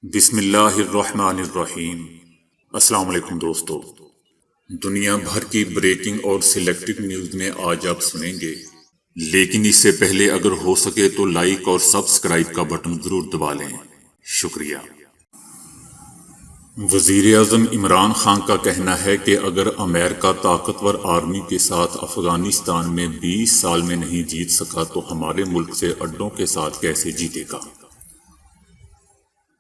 بسم اللہ الرحمن الرحیم۔ السلام علیکم دوستو، دنیا بھر کی بریکنگ اور سلیکٹڈ نیوز میں آج آپ سنیں گے، لیکن اس سے پہلے اگر ہو سکے تو لائک اور سبسکرائب کا بٹن ضرور دبا لیں۔ شکریہ۔ وزیر اعظم عمران خان کا کہنا ہے کہ اگر امریکہ طاقتور آرمی کے ساتھ افغانستان میں 20 سال میں نہیں جیت سکا تو ہمارے ملک سے اڈوں کے ساتھ کیسے جیتے گا؟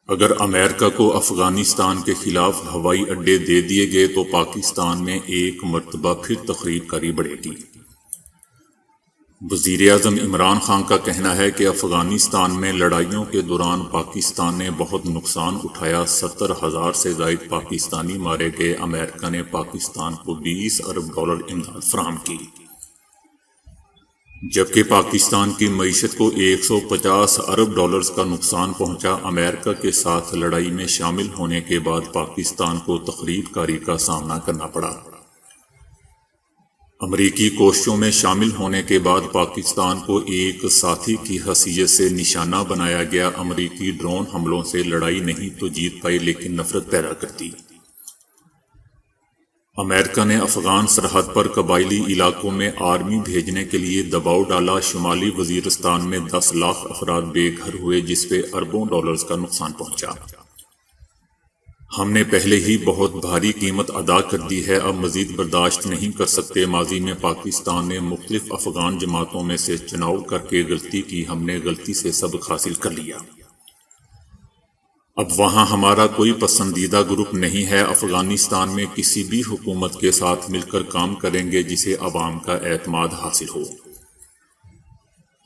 اگر امریکہ کو افغانستان کے خلاف ہوائی اڈے دے دیے گئے تو پاکستان میں ایک مرتبہ پھر تخریب کاری بڑھے گی۔ وزیر اعظم عمران خان کا کہنا ہے کہ افغانستان میں لڑائیوں کے دوران پاکستان نے بہت نقصان اٹھایا، 70,000 سے زائد پاکستانی مارے گئے۔ امریکہ نے پاکستان کو $20 ارب امداد فراہم کی، جبکہ پاکستان کی معیشت کو $150 ارب کا نقصان پہنچا۔ امریکہ کے ساتھ لڑائی میں شامل ہونے کے بعد پاکستان کو تخریب کاری کا سامنا کرنا پڑا۔ امریکی کوششوں میں شامل ہونے کے بعد پاکستان کو ایک ساتھی کی حیثیت سے نشانہ بنایا گیا۔ امریکی ڈرون حملوں سے لڑائی نہیں تو جیت پائی لیکن نفرت پیدا کرتی۔ امریکہ نے افغان سرحد پر قبائلی علاقوں میں آرمی بھیجنے کے لیے دباؤ ڈالا۔ شمالی وزیرستان میں 10 لاکھ افراد بے گھر ہوئے، جس پہ اربوں ڈالرز کا نقصان پہنچا۔ ہم نے پہلے ہی بہت بھاری قیمت ادا کر دی ہے، اب مزید برداشت نہیں کر سکتے۔ ماضی میں پاکستان نے مختلف افغان جماعتوں میں سے چناؤ کر کے غلطی کی، ہم نے غلطی سے سبق حاصل کر لیا۔ اب وہاں ہمارا کوئی پسندیدہ گروپ نہیں ہے۔ افغانستان میں کسی بھی حکومت کے ساتھ مل کر کام کریں گے جسے عوام کا اعتماد حاصل ہو۔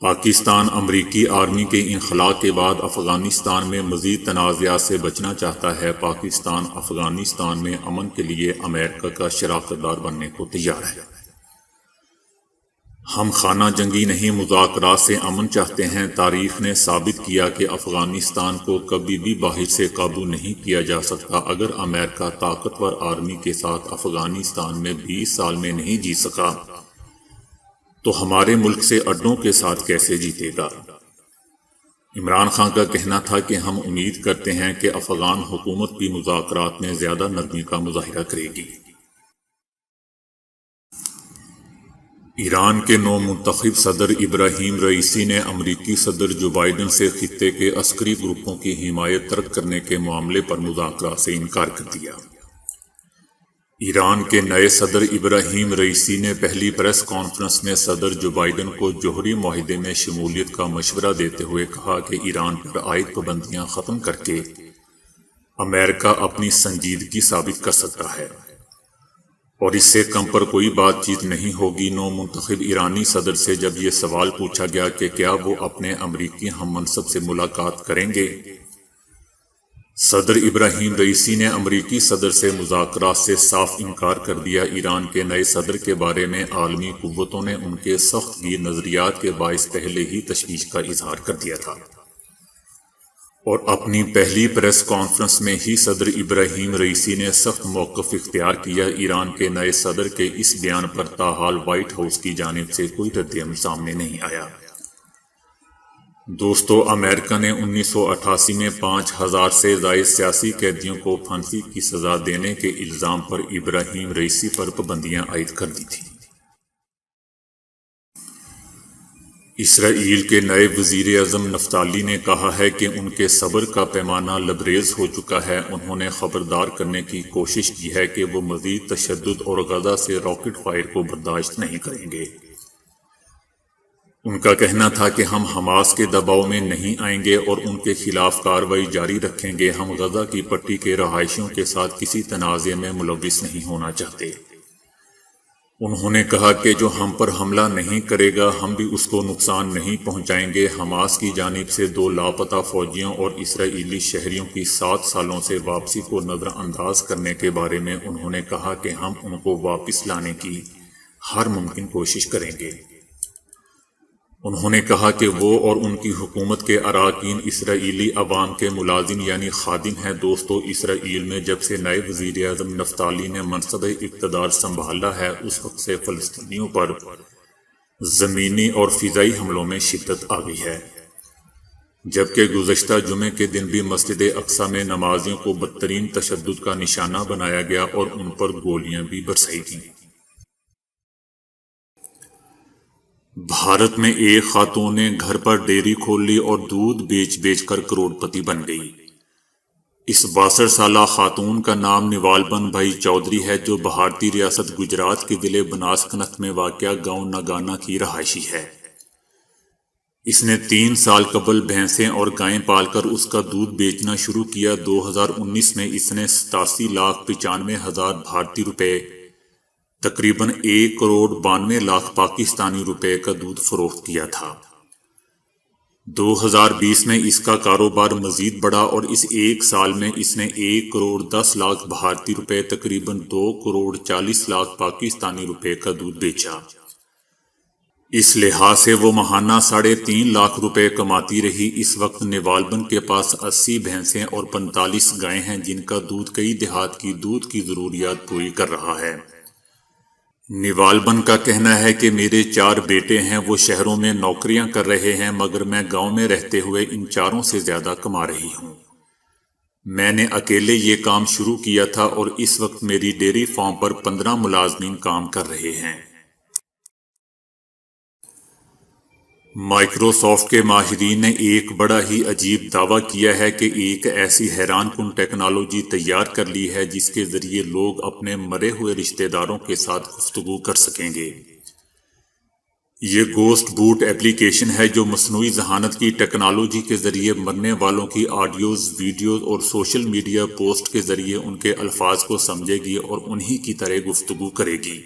پاکستان امریکی آرمی کے انخلاء کے بعد افغانستان میں مزید تنازعات سے بچنا چاہتا ہے۔ پاکستان افغانستان میں امن کے لیے امریکہ کا شراکت دار بننے کو تیار ہے۔ ہم خانہ جنگی نہیں، مذاکرات سے امن چاہتے ہیں۔ تاریخ نے ثابت کیا کہ افغانستان کو کبھی بھی باہر سے قابو نہیں کیا جا سکتا۔ اگر امریکہ طاقتور آرمی کے ساتھ افغانستان میں 20 سال میں نہیں جیت سکا تو ہمارے ملک سے اڈوں کے ساتھ کیسے جیتے گا؟ عمران خان کا کہنا تھا کہ ہم امید کرتے ہیں کہ افغان حکومت بھی مذاکرات میں زیادہ نرمی کا مظاہرہ کرے گی۔ ایران کے نو منتخب صدر ابراہیم رئیسی نے امریکی صدر جو بائیڈن سے خطے کے عسکری گروپوں کی حمایت ترک کرنے کے معاملے پر مذاکرات سے انکار کر دیا۔ ایران کے نئے صدر ابراہیم رئیسی نے پہلی پریس کانفرنس میں صدر جو بائیڈن کو جوہری معاہدے میں شمولیت کا مشورہ دیتے ہوئے کہا کہ ایران پر عائد پابندیاں ختم کر کے امریکہ اپنی سنجیدگی ثابت کر سکتا ہے اور اس سے کم پر کوئی بات چیت نہیں ہوگی۔ نو منتخب ایرانی صدر سے جب یہ سوال پوچھا گیا کہ کیا وہ اپنے امریکی ہم منصب سے ملاقات کریں گے، صدر ابراہیم رئیسی نے امریکی صدر سے مذاکرات سے صاف انکار کر دیا۔ ایران کے نئے صدر کے بارے میں عالمی قوتوں نے ان کے سخت گیر نظریات کے باعث پہلے ہی تشویش کا اظہار کر دیا تھا، اور اپنی پہلی پریس کانفرنس میں ہی صدر ابراہیم رئیسی نے سخت موقف اختیار کیا۔ ایران کے نئے صدر کے اس بیان پر تاحال وائٹ ہاؤس کی جانب سے کوئی رد عمل سامنے نہیں آیا۔ دوستو، امریکہ نے 1988 میں 5,000 سے زائد سیاسی قیدیوں کو پھانسی کی سزا دینے کے الزام پر ابراہیم رئیسی پر پابندیاں عائد کر دی تھیں۔ اسرائیل کے نئے وزیر اعظم نفتالی نے کہا ہے کہ ان کے صبر کا پیمانہ لبریز ہو چکا ہے۔ انہوں نے خبردار کرنے کی کوشش کی ہے کہ وہ مزید تشدد اور غزہ سے راکٹ فائر کو برداشت نہیں کریں گے۔ ان کا کہنا تھا کہ ہم حماس کے دباؤ میں نہیں آئیں گے اور ان کے خلاف کارروائی جاری رکھیں گے۔ ہم غزہ کی پٹی کے رہائشیوں کے ساتھ کسی تنازع میں ملوث نہیں ہونا چاہتے۔ انہوں نے کہا کہ جو ہم پر حملہ نہیں کرے گا ہم بھی اس کو نقصان نہیں پہنچائیں گے۔ حماس کی جانب سے 2 لاپتہ فوجیوں اور اسرائیلی شہریوں کی 7 سالوں سے واپسی کو نظر انداز کرنے کے بارے میں انہوں نے کہا کہ ہم ان کو واپس لانے کی ہر ممکن کوشش کریں گے۔ انہوں نے کہا کہ وہ اور ان کی حکومت کے اراکین اسرائیلی عوام کے ملازم یعنی خادم ہیں۔ دوستو، اسرائیل میں جب سے نئے وزیر اعظم نفتالی نے منصب اقتدار سنبھالا ہے اس وقت سے فلسطینیوں پر زمینی اور فضائی حملوں میں شدت آ گئی ہے۔ جبکہ گزشتہ جمعے کے دن بھی مسجد اقصی میں نمازیوں کو بدترین تشدد کا نشانہ بنایا گیا اور ان پر گولیاں بھی برسائی گئیں۔ بھارت میں ایک خاتون نے گھر پر ڈیری کھول لی اور دودھ بیچ بیچ کر کروڑ پتی بن گئی۔ اس 62 سالہ خاتون کا نام نیوالبن بھائی چودھری ہے، جو بھارتی ریاست گجرات کے ضلع بناسکنتھ میں واقع گاؤں نگانا کی رہائشی ہے۔ اس نے 3 سال قبل بھینسیں اور گائیں پال کر اس کا دودھ بیچنا شروع کیا۔ 2019 میں اس نے 87,95,000 بھارتی روپے، تقریباً 1,92,00,000 پاکستانی روپے کا دودھ فروخت کیا تھا۔ 2020 میں اس کا کاروبار مزید بڑھا اور اس 1 سال میں اس نے 1,10,00,000 بھارتی روپے، تقریباً 2,40,00,000 پاکستانی روپے کا دودھ بیچا۔ اس لحاظ سے وہ ماہانہ 3.5 لاکھ روپے کماتی رہی۔ اس وقت نیوالبن کے پاس 80 بھینسیں اور 45 گائیں ہیں، جن کا دودھ کئی دیہات کی دودھ کی ضروریات پوری کر رہا ہے۔ نیوالبن کا کہنا ہے کہ میرے 4 بیٹے ہیں، وہ شہروں میں نوکریاں کر رہے ہیں، مگر میں گاؤں میں رہتے ہوئے ان 4 سے زیادہ کما رہی ہوں۔ میں نے اکیلے یہ کام شروع کیا تھا اور اس وقت میری ڈیری فارم پر 15 ملازمین کام کر رہے ہیں۔ مائیکروسافٹ کے ماہرین نے ایک بڑا ہی عجیب دعویٰ کیا ہے کہ ایک ایسی حیران کن ٹیکنالوجی تیار کر لی ہے جس کے ذریعے لوگ اپنے مرے ہوئے رشتہ داروں کے ساتھ گفتگو کر سکیں گے۔ یہ گوسٹ بوٹ ایپلیکیشن ہے جو مصنوعی ذہانت کی ٹیکنالوجی کے ذریعے مرنے والوں کی آڈیوز، ویڈیوز اور سوشل میڈیا پوسٹ کے ذریعے ان کے الفاظ کو سمجھے گی اور انہی کی طرح گفتگو کرے گی۔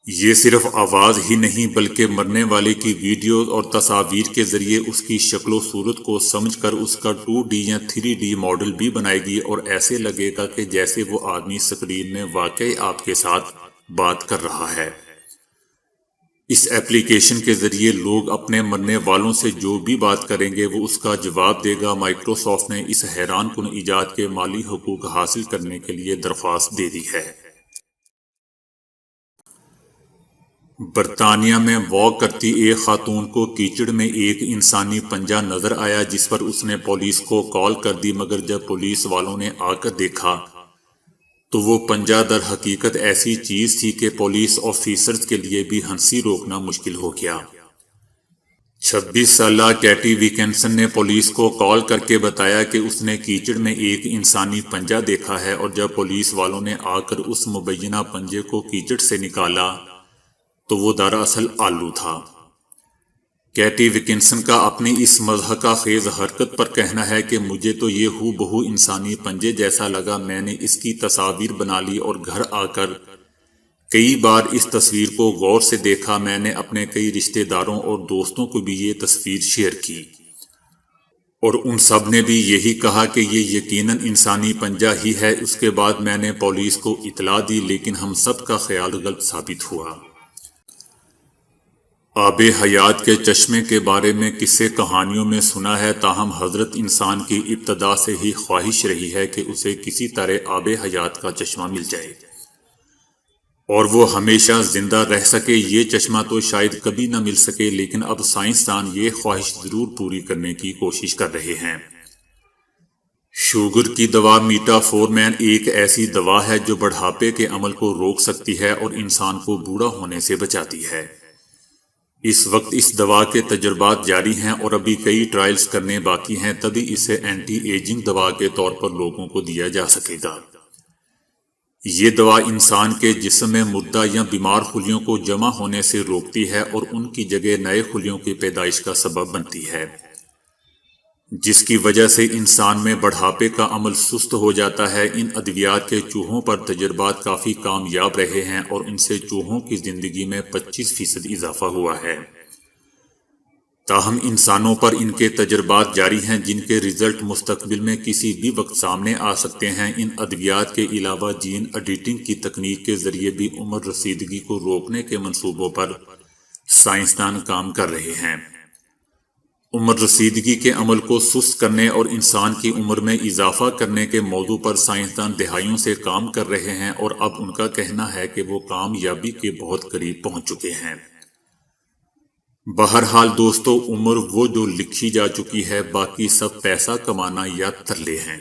یہ صرف آواز ہی نہیں بلکہ مرنے والے کی ویڈیوز اور تصاویر کے ذریعے اس کی شکل و صورت کو سمجھ کر اس کا 2D یا 3D ماڈل بھی بنائے گی اور ایسے لگے گا کہ جیسے وہ آدمی اسکرین میں واقعی آپ کے ساتھ بات کر رہا ہے۔ اس ایپلیکیشن کے ذریعے لوگ اپنے مرنے والوں سے جو بھی بات کریں گے وہ اس کا جواب دے گا۔ مائیکروسافٹ نے اس حیران کن ایجاد کے مالی حقوق حاصل کرنے کے لیے درخواست دے دی ہے۔ برطانیہ میں واک کرتی ایک خاتون کو کیچڑ میں ایک انسانی پنجہ نظر آیا، جس پر اس نے پولیس کو کال کر دی، مگر جب پولیس والوں نے آ کر دیکھا تو وہ پنجہ در حقیقت ایسی چیز تھی کہ پولیس آفیسرز کے لیے بھی ہنسی روکنا مشکل ہو گیا۔ 26 سالہ کیٹی ویکنسن نے پولیس کو کال کر کے بتایا کہ اس نے کیچڑ میں ایک انسانی پنجہ دیکھا ہے، اور جب پولیس والوں نے آ کر اس مبینہ پنجے کو کیچڑ سے نکالا تو وہ دراصل آلو تھا۔ کیٹی ویکنسن کا اپنی اس مضحکہ خیز حرکت پر کہنا ہے کہ مجھے تو یہ ہو بہو انسانی پنجے جیسا لگا۔ میں نے اس کی تصاویر بنا لی اور گھر آ کر کئی بار اس تصویر کو غور سے دیکھا۔ میں نے اپنے کئی رشتہ داروں اور دوستوں کو بھی یہ تصویر شیئر کی اور ان سب نے بھی یہی کہا کہ یہ یقیناً انسانی پنجہ ہی ہے۔ اس کے بعد میں نے پولیس کو اطلاع دی، لیکن ہم سب کا خیال غلط ثابت ہوا۔ آب حیات کے چشمے کے بارے میں قصے کہانیوں میں سنا ہے، تاہم حضرت انسان کی ابتدا سے ہی خواہش رہی ہے کہ اسے کسی طرح آب حیات کا چشمہ مل جائے اور وہ ہمیشہ زندہ رہ سکے۔ یہ چشمہ تو شاید کبھی نہ مل سکے، لیکن اب سائنسدان یہ خواہش ضرور پوری کرنے کی کوشش کر رہے ہیں۔ شوگر کی دوا میٹا فورمین ایک ایسی دوا ہے جو بڑھاپے کے عمل کو روک سکتی ہے اور انسان کو بوڑھا ہونے سے بچاتی ہے۔ اس وقت اس دوا کے تجربات جاری ہیں اور ابھی کئی ٹرائلز کرنے باقی ہیں، تبھی اسے اینٹی ایجنگ دوا کے طور پر لوگوں کو دیا جا سکے گا۔ یہ دوا انسان کے جسم میں مردہ یا بیمار خلیوں کو جمع ہونے سے روکتی ہے اور ان کی جگہ نئے خلیوں کی پیدائش کا سبب بنتی ہے، جس کی وجہ سے انسان میں بڑھاپے کا عمل سست ہو جاتا ہے۔ ان ادویات کے چوہوں پر تجربات کافی کامیاب رہے ہیں اور ان سے چوہوں کی زندگی میں 25% اضافہ ہوا ہے۔ تاہم انسانوں پر ان کے تجربات جاری ہیں، جن کے رزلٹ مستقبل میں کسی بھی وقت سامنے آ سکتے ہیں۔ ان ادویات کے علاوہ جین ایڈیٹنگ کی تکنیک کے ذریعے بھی عمر رسیدگی کو روکنے کے منصوبوں پر سائنسدان کام کر رہے ہیں۔ عمر رسیدگی کے عمل کو سست کرنے اور انسان کی عمر میں اضافہ کرنے کے موضوع پر سائنسدان دہائیوں سے کام کر رہے ہیں اور اب ان کا کہنا ہے کہ وہ کامیابی کے بہت قریب پہنچ چکے ہیں۔ بہرحال دوستو، عمر وہ جو لکھی جا چکی ہے، باقی سب پیسہ کمانا یا ترلے ہیں۔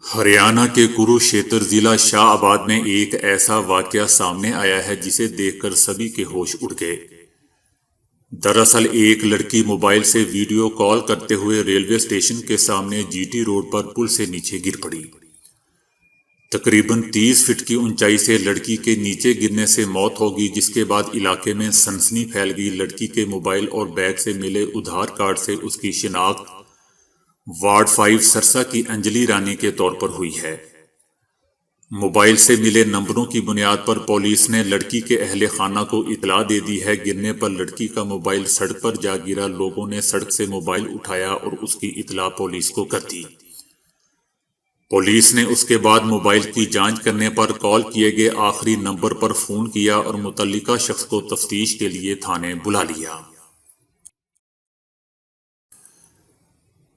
ہریانہ کے کروشیتر ضلع شاہ آباد میں ایک ایسا واقعہ سامنے آیا ہے جسے دیکھ کر سبھی کے ہوش اڑ گئے۔ دراصل ایک لڑکی موبائل سے ویڈیو کال کرتے ہوئے ریلوے اسٹیشن کے سامنے جی ٹی روڈ پر پل سے نیچے گر پڑی۔ تقریباً 30 فٹ کی اونچائی سے لڑکی کے نیچے گرنے سے موت ہوگی، جس کے بعد علاقے میں سنسنی پھیل گئی۔ لڑکی کے موبائل اور بیگ سے ملے آدھار کارڈ سے اس کی شناخت وارڈ 5 سرسا کی انجلی رانی کے طور پر ہوئی ہے۔ موبائل سے ملے نمبروں کی بنیاد پر پولیس نے لڑکی کے اہل خانہ کو اطلاع دے دی ہے۔ گرنے پر لڑکی کا موبائل سڑک پر جا گرا۔ لوگوں نے سڑک سے موبائل اٹھایا اور اس کی اطلاع پولیس کو کر دی۔ پولیس نے اس کے بعد موبائل کی جانچ کرنے پر کال کیے گئے آخری نمبر پر فون کیا اور متعلقہ شخص کو تفتیش کے لیے تھانے بلا لیا۔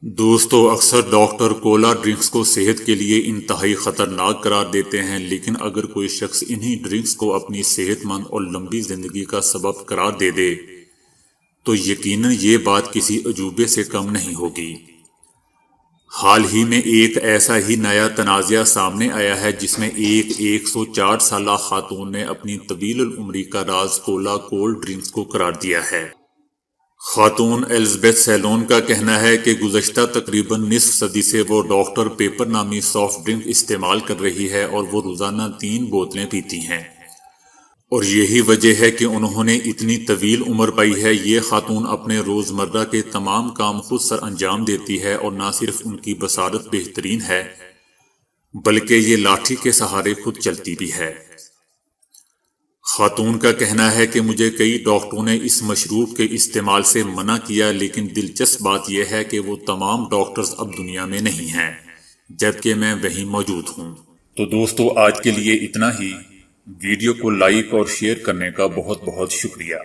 دوستو، اکثر ڈاکٹر کولا ڈرنکس کو صحت کے لیے انتہائی خطرناک قرار دیتے ہیں، لیکن اگر کوئی شخص انہی ڈرنکس کو اپنی صحت مند اور لمبی زندگی کا سبب قرار دے دے تو یقیناً یہ بات کسی عجوبے سے کم نہیں ہوگی۔ حال ہی میں ایک ایسا ہی نیا تنازعہ سامنے آیا ہے جس میں ایک 104 سالہ خاتون نے اپنی طویل العمری کا راز کولا کولڈ ڈرنکس کو قرار دیا ہے۔ خاتون الزبیتھ سیلون کا کہنا ہے کہ گزشتہ تقریباً نصف صدی سے وہ ڈاکٹر پیپر نامی سافٹ ڈرنک استعمال کر رہی ہے اور وہ روزانہ 3 بوتلیں پیتی ہیں، اور یہی وجہ ہے کہ انہوں نے اتنی طویل عمر پائی ہے۔ یہ خاتون اپنے روزمرہ کے تمام کام خود سر انجام دیتی ہے، اور نہ صرف ان کی بصارت بہترین ہے بلکہ یہ لاٹھی کے سہارے خود چلتی بھی ہے۔ خاتون کا کہنا ہے کہ مجھے کئی ڈاکٹروں نے اس مشروب کے استعمال سے منع کیا، لیکن دلچسپ بات یہ ہے کہ وہ تمام ڈاکٹرز اب دنیا میں نہیں ہیں، جبکہ میں وہیں موجود ہوں۔ تو دوستو، آج کے لیے اتنا ہی۔ ویڈیو کو لائک اور شیئر کرنے کا بہت بہت شکریہ۔